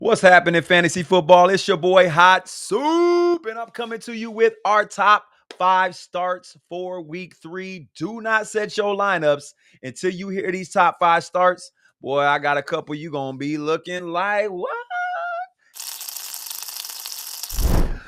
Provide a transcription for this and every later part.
What's happening, fantasy football? It's your boy Hot Soup, and I'm coming to you with our top 5 starts for week 3. Do not set your lineups until you hear these top 5 starts. Boy, I got a couple you gonna be looking like, what?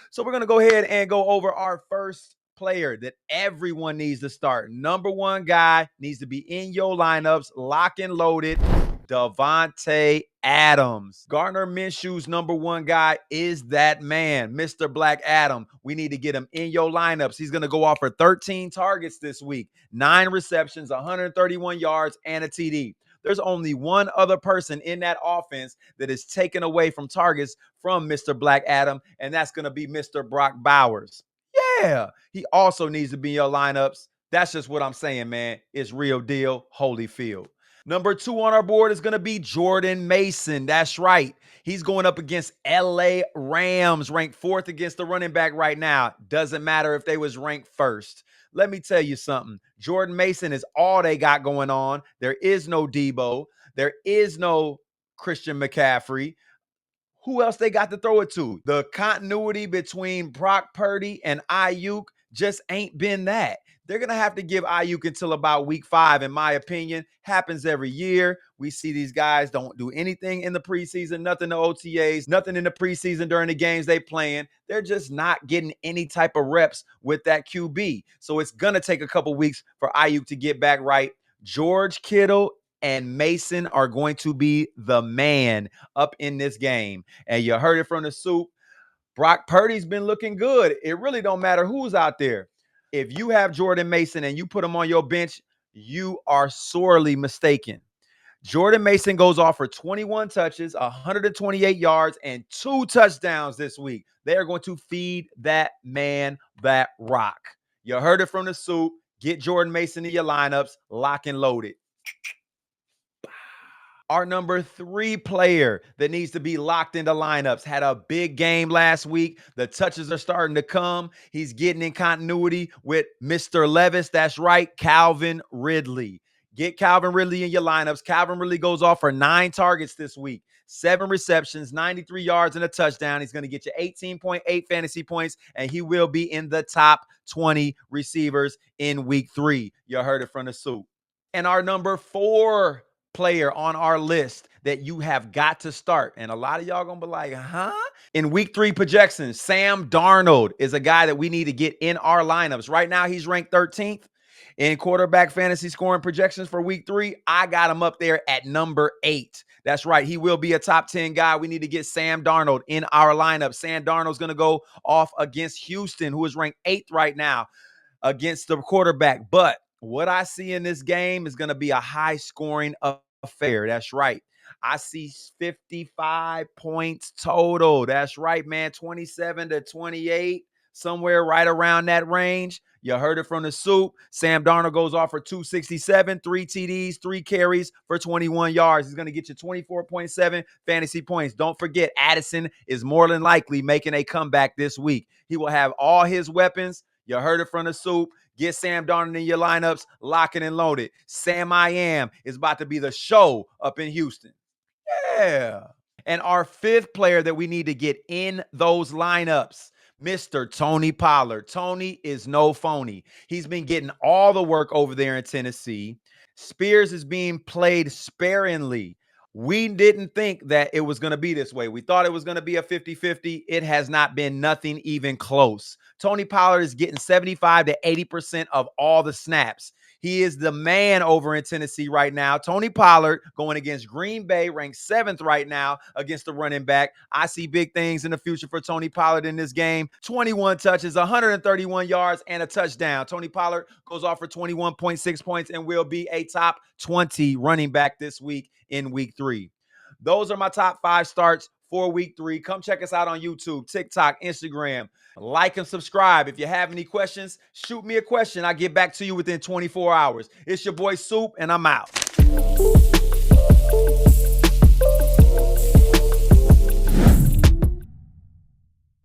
So we're gonna go ahead and go over our first player that everyone needs to start. Number one guy needs to be in your lineups, lock and loaded. Davante Adams. Gardner Minshew's number one guy is that man, Mr. Black Adam. We need to get him in your lineups. He's going to go off for 13 targets this week, 9 receptions, 131 yards, and a TD. There's only one other person in that offense that is taken away from targets from Mr. Black Adam, and that's going to be Mr. Brock Bowers. Yeah, he also needs to be in your lineups. That's just what I'm saying, man. It's real deal, Holyfield. Number 2 on our board is going to be Jordan Mason. That's right. He's going up against LA Rams, ranked 4th against the running back right now. Doesn't matter if they was ranked 1st. Let me tell you something. Jordan Mason is all they got going on. There is no Debo. There is no Christian McCaffrey. Who else they got to throw it to? The continuity between Brock Purdy and Ayuk just ain't been that. They're going to have to give Ayuk until about week 5, in my opinion. Happens every year. We see these guys don't do anything in the preseason, nothing in the OTAs, nothing in the preseason during the games they playing. They're just not getting any type of reps with that QB. So it's going to take a couple weeks for Ayuk to get back right. George Kittle and Mason are going to be the man up in this game. And you heard it from the soup. Brock Purdy's been looking good. It really don't matter who's out there. If you have Jordan Mason and you put him on your bench, you are sorely mistaken. Jordan Mason goes off for 21 touches, 128 yards, and 2 touchdowns this week. They are going to feed that man that rock. You heard it from the soup. Get Jordan Mason in your lineups, lock and loaded. Our number 3 player that needs to be locked into lineups had a big game last week. The touches are starting to come. He's getting in continuity with Mr. Levis. That's right, Calvin Ridley. Get Calvin Ridley in your lineups. Calvin Ridley goes off for 9 targets this week, 7 receptions, 93 yards, and a touchdown. He's going to get you 18.8 fantasy points, and he will be in the top 20 receivers in week 3. You heard it from the soup. And our number 4 player on our list that you have got to start. And a lot of y'all gonna be like, huh? In week 3 projections, Sam Darnold is a guy that we need to get in our lineups. Right now, he's ranked 13th in quarterback fantasy scoring projections for week 3. I got him up there at number 8. That's right. He will be a top 10 guy. We need to get Sam Darnold in our lineup. Sam Darnold's going to go off against Houston, who is ranked 8th right now against the quarterback. But what I see in this game is going to be a high-scoring affair. That's right. I see 55 points total. That's right, man. 27 to 28, somewhere right around that range. You heard it from the soup. Sam Darnold goes off for 267, 3 TDs, 3 carries for 21 yards. He's going to get you 24.7 fantasy points. Don't forget, Addison is more than likely making a comeback this week. He will have all his weapons. You heard it from the soup. Get Sam Darnold in your lineups, lock it and load it. Sam I Am is about to be the show up in Houston. Yeah. And our 5th player that we need to get in those lineups, Mr. Tony Pollard. Tony is no phony. He's been getting all the work over there in Tennessee. Spears is being played sparingly. We didn't think that it was going to be this way. We thought it was going to be a 50-50. It has not been nothing even close. Tony Pollard is getting 75 to 80% of all the snaps. He is the man over in Tennessee right now. Tony Pollard going against Green Bay, ranked 7th right now against the running back. I see big things in the future for Tony Pollard in this game. 21 touches, 131 yards, and a touchdown. Tony Pollard goes off for 21.6 points and will be a top 20 running back this week in week 3. Those are my top 5 starts for week 3. Come check us out on YouTube, TikTok, Instagram. Like and subscribe. If you have any questions, shoot me a question. I'll get back to you within 24 hours. It's your boy Soup, and I'm out.